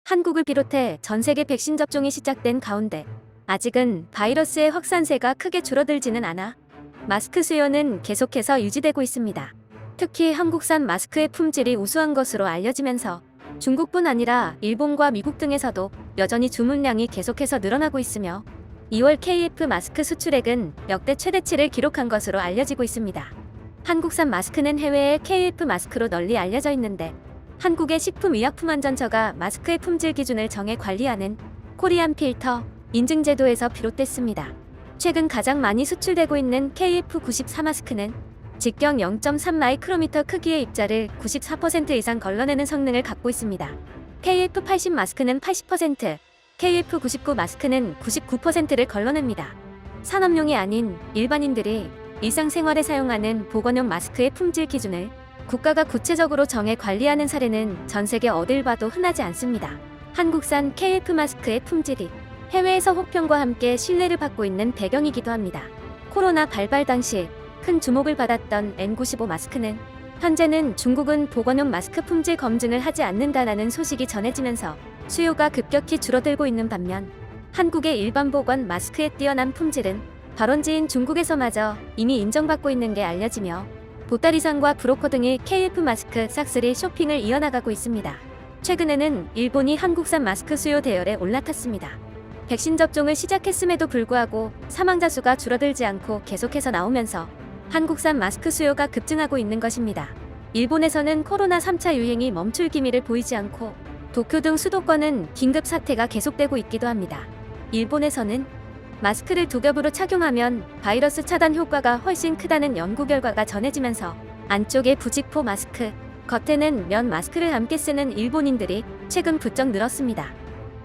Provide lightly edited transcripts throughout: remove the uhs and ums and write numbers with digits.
한국을 비롯해 전 세계 백신 접종이 시작된 가운데 아직은 바이러스의 확산세가 크게 줄어들지는 않아 마스크 수요는 계속해서 유지되고 있습니다. 특히 한국산 마스크의 품질이 우수한 것으로 알려지면서 중국뿐 아니라 일본과 미국 등에서도 여전히 주문량이 계속해서 늘어나고 있으며 2월 KF 마스크 수출액은 역대 최대치를 기록한 것으로 알려지고 있습니다. 한국산 마스크는 해외의 KF 마스크로 널리 알려져 있는데 한국의 식품의약품안전처가 마스크의 품질 기준을 정해 관리하는 코리안 필터 인증 제도에서 비롯됐습니다. 최근 가장 많이 수출되고 있는 KF94 마스크는 직경 0.3 마이크로미터 크기의 입자를 94% 이상 걸러내는 성능을 갖고 있습니다. KF80 마스크는 80%, KF99 마스크는 99%를 걸러냅니다. 산업용이 아닌 일반인들이 일상생활에 사용하는 보건용 마스크의 품질 기준을 국가가 구체적으로 정해 관리하는 사례는 전 세계 어딜 봐도 흔하지 않습니다. 한국산 KF 마스크의 품질이 해외에서 혹평과 함께 신뢰를 받고 있는 배경이기도 합니다. 코로나 발발 당시 큰 주목을 받았던 N95 마스크는 현재는 중국은 보건용 마스크 품질 검증을 하지 않는다라는 소식이 전해지면서 수요가 급격히 줄어들고 있는 반면 한국의 일반 보건 마스크의 뛰어난 품질은 발원지인 중국에서마저 이미 인정받고 있는 게 알려지며 보따리상과 브로커 등이 KF 마스크 싹쓸이 쇼핑을 이어나가고 있습니다. 최근에는 일본이 한국산 마스크 수요 대열에 올라탔습니다. 백신 접종을 시작했음에도 불구하고 사망자 수가 줄어들지 않고 계속해서 나오면서 한국산 마스크 수요가 급증하고 있는 것입니다. 일본에서는 코로나 3차 유행이 멈출 기미를 보이지 않고 도쿄 등 수도권은 긴급 사태가 계속되고 있기도 합니다. 일본에서는 마스크를 두 겹으로 착용하면 바이러스 차단 효과가 훨씬 크다는 연구 결과가 전해지면서 안쪽에 부직포 마스크, 겉에는 면 마스크를 함께 쓰는 일본인들이 최근 부쩍 늘었습니다.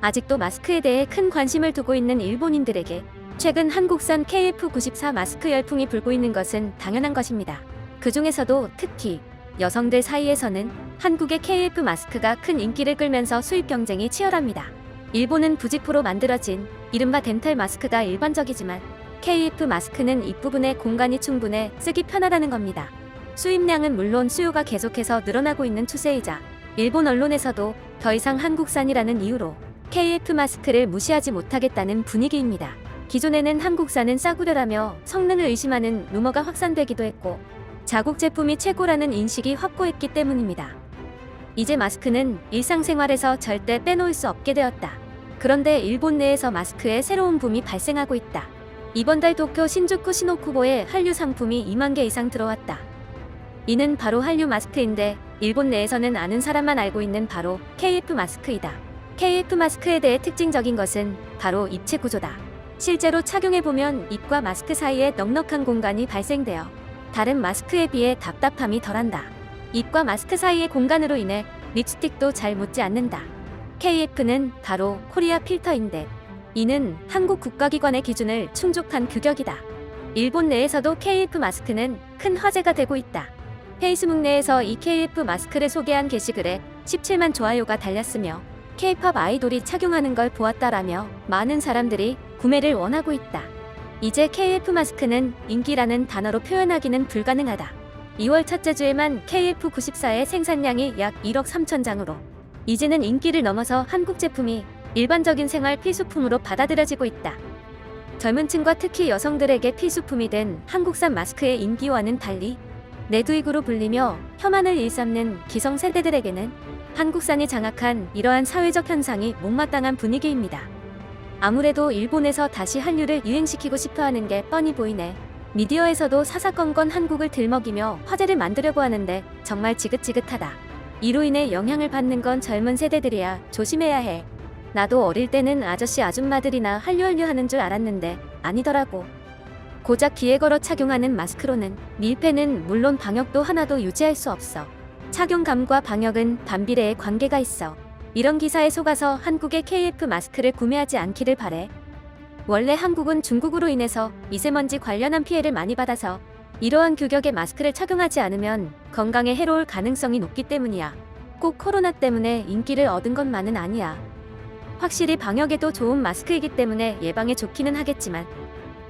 아직도 마스크에 대해 큰 관심을 두고 있는 일본인들에게 최근 한국산 KF94 마스크 열풍이 불고 있는 것은 당연한 것입니다. 그 중에서도 특히 여성들 사이에서는 한국의 KF 마스크가 큰 인기를 끌면서 수입 경쟁이 치열합니다. 일본은 부직포로 만들어진 이른바 덴탈 마스크가 일반적이지만 KF 마스크는 입부분에 공간이 충분해 쓰기 편하다는 겁니다. 수입량은 물론 수요가 계속해서 늘어나고 있는 추세이자 일본 언론에서도 더 이상 한국산이라는 이유로 KF 마스크를 무시하지 못하겠다는 분위기입니다. 기존에는 한국산은 싸구려라며 성능을 의심하는 루머가 확산되기도 했고 자국 제품이 최고라는 인식이 확고했기 때문입니다. 이제 마스크는 일상생활에서 절대 빼놓을 수 없게 되었다. 그런데 일본 내에서 마스크에 새로운 붐이 발생하고 있다. 이번 달 도쿄 신주쿠 시노쿠보에 한류 상품이 2만 개 이상 들어왔다. 이는 바로 한류 마스크인데 일본 내에서는 아는 사람만 알고 있는 바로 KF 마스크이다. KF 마스크에 대해 특징적인 것은 바로 입체 구조다. 실제로 착용해보면 입과 마스크 사이에 넉넉한 공간이 발생되어 다른 마스크에 비해 답답함이 덜한다. 입과 마스크 사이의 공간으로 인해 립스틱도 잘 묻지 않는다. KF는 바로 코리아 필터인데 이는 한국 국가기관의 기준을 충족한 규격이다. 일본 내에서도 KF 마스크는 큰 화제가 되고 있다. 페이스북 내에서 이 KF 마스크를 소개한 게시글에 17만 좋아요가 달렸으며 K-팝 아이돌이 착용하는 걸 보았다라며 많은 사람들이 구매를 원하고 있다. 이제 KF 마스크는 인기라는 단어로 표현하기는 불가능하다. 2월 첫째 주에만 KF94의 생산량이 약 1억 3천 장으로 이제는 인기를 넘어서 한국 제품이 일반적인 생활 필수품으로 받아들여지고 있다. 젊은 층과 특히 여성들에게 필수품이 된 한국산 마스크의 인기와는 달리 내두익으로 불리며 혐한을 일삼는 기성세대들에게는 한국산이 장악한 이러한 사회적 현상이 못마땅한 분위기입니다. 아무래도 일본에서 다시 한류를 유행시키고 싶어하는 게 뻔히 보이네. 미디어에서도 사사건건 한국을 들먹이며 화제를 만들려고 하는데 정말 지긋지긋하다. 이로 인해 영향을 받는 건 젊은 세대들이야. 조심해야 해. 나도 어릴 때는 아저씨 아줌마들이나 한류 하는 줄 알았는데 아니더라고. 고작 귀에 걸어 착용하는 마스크로는 밀폐는 물론 방역도 하나도 유지할 수 없어. 착용감과 방역은 반비례의 관계가 있어. 이런 기사에 속아서 한국의 KF 마스크를 구매하지 않기를 바래. 원래 한국은 중국으로 인해서 미세먼지 관련한 피해를 많이 받아서 이러한 규격의 마스크를 착용하지 않으면 건강에 해로울 가능성이 높기 때문이야. 꼭 코로나 때문에 인기를 얻은 것만은 아니야. 확실히 방역에도 좋은 마스크이기 때문에 예방에 좋기는 하겠지만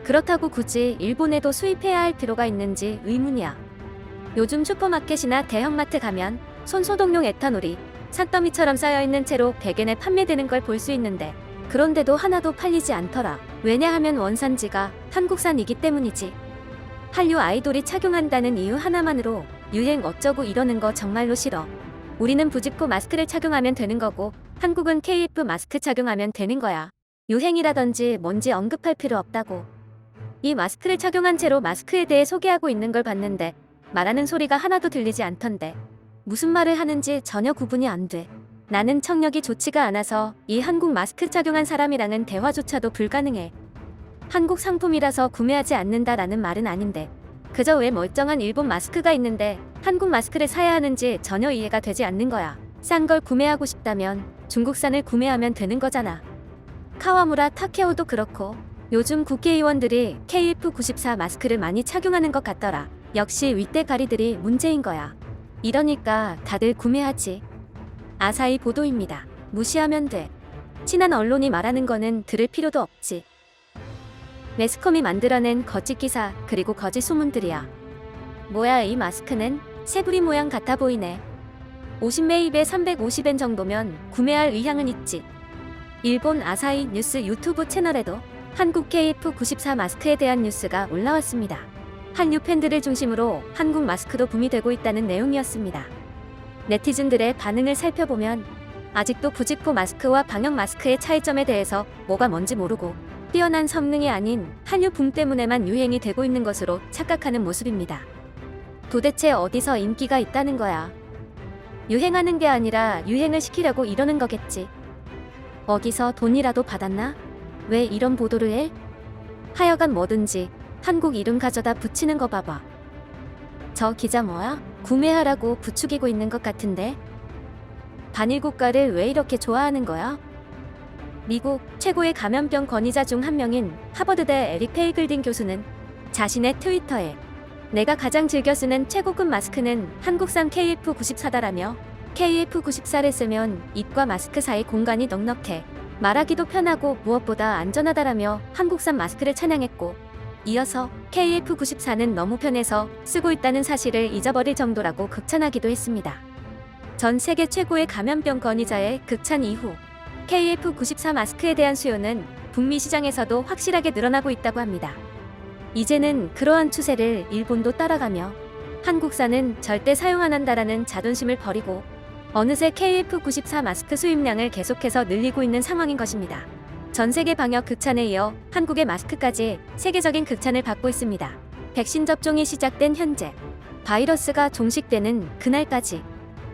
그렇다고 굳이 일본에도 수입해야 할 필요가 있는지 의문이야. 요즘 슈퍼마켓이나 대형마트 가면 손소독용 에탄올이 산더미처럼 쌓여있는 채로 백엔에 판매되는 걸 볼 수 있는데 그런데도 하나도 팔리지 않더라. 왜냐하면 원산지가 한국산이기 때문이지. 한류 아이돌이 착용한다는 이유 하나만으로 유행 어쩌고 이러는 거 정말로 싫어. 우리는 부직포 마스크를 착용하면 되는 거고 한국은 KF 마스크 착용하면 되는 거야. 유행이라든지 뭔지 언급할 필요 없다고. 이 마스크를 착용한 채로 마스크에 대해 소개하고 있는 걸 봤는데 말하는 소리가 하나도 들리지 않던데 무슨 말을 하는지 전혀 구분이 안 돼. 나는 청력이 좋지가 않아서 이 한국 마스크 착용한 사람이랑은 대화조차도 불가능해. 한국 상품이라서 구매하지 않는다라는 말은 아닌데 그저 왜 멀쩡한 일본 마스크가 있는데 한국 마스크를 사야 하는지 전혀 이해가 되지 않는 거야. 싼 걸 구매하고 싶다면 중국산을 구매하면 되는 거잖아. 카와무라 타케오도 그렇고 요즘 국회의원들이 KF94 마스크를 많이 착용하는 것 같더라. 역시 윗대가리들이 문제인 거야. 이러니까 다들 구매하지. 아사히 보도입니다. 무시하면 돼. 친한 언론이 말하는 거는 들을 필요도 없지. 매스컴이 만들어낸 거짓 기사 그리고 거짓 소문들이야. 뭐야 이 마스크는? 새부리 모양 같아 보이네. 50매입에 350엔 정도면 구매할 의향은 있지. 일본 아사히 뉴스 유튜브 채널에도 한국 KF94 마스크에 대한 뉴스가 올라왔습니다. 한류 팬들을 중심으로 한국 마스크도 붐이 되고 있다는 내용이었습니다. 네티즌들의 반응을 살펴보면 아직도 부직포 마스크와 방역 마스크의 차이점에 대해서 뭐가 뭔지 모르고 뛰어난 성능이 아닌 한류 붐 때문에만 유행이 되고 있는 것으로 착각하는 모습입니다. 도대체 어디서 인기가 있다는 거야? 유행하는 게 아니라 유행을 시키려고 이러는 거겠지. 어디서 돈이라도 받았나? 왜 이런 보도를 해? 하여간 뭐든지 한국 이름 가져다 붙이는 거 봐봐. 저 기자 뭐야? 구매하라고 부추기고 있는 것 같은데? 반일 국가를 왜 이렇게 좋아하는 거야? 미국 최고의 감염병 권위자 중 한 명인 하버드대 에릭 페이글딘 교수는 자신의 트위터에 내가 가장 즐겨 쓰는 최고급 마스크는 한국산 KF94다라며 KF94를 쓰면 입과 마스크 사이 공간이 넉넉해 말하기도 편하고 무엇보다 안전하다라며 한국산 마스크를 찬양했고 이어서 KF94는 너무 편해서 쓰고 있다는 사실을 잊어버릴 정도라고 극찬하기도 했습니다. 전 세계 최고의 감염병 권위자의 극찬 이후 KF94 마스크에 대한 수요는 북미 시장에서도 확실하게 늘어나고 있다고 합니다. 이제는 그러한 추세를 일본도 따라가며 한국산은 절대 사용 안 한다라는 자존심을 버리고 어느새 KF94 마스크 수입량을 계속해서 늘리고 있는 상황인 것입니다. 전 세계 방역 극찬에 이어 한국의 마스크까지 세계적인 극찬을 받고 있습니다. 백신 접종이 시작된 현재 바이러스가 종식되는 그날까지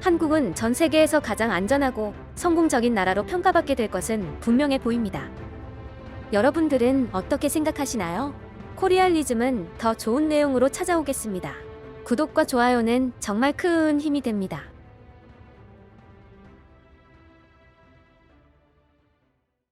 한국은 전 세계에서 가장 안전하고 성공적인 나라로 평가받게 될 것은 분명해 보입니다. 여러분들은 어떻게 생각하시나요? 코리알리즘은 더 좋은 내용으로 찾아오겠습니다. 구독과 좋아요는 정말 큰 힘이 됩니다.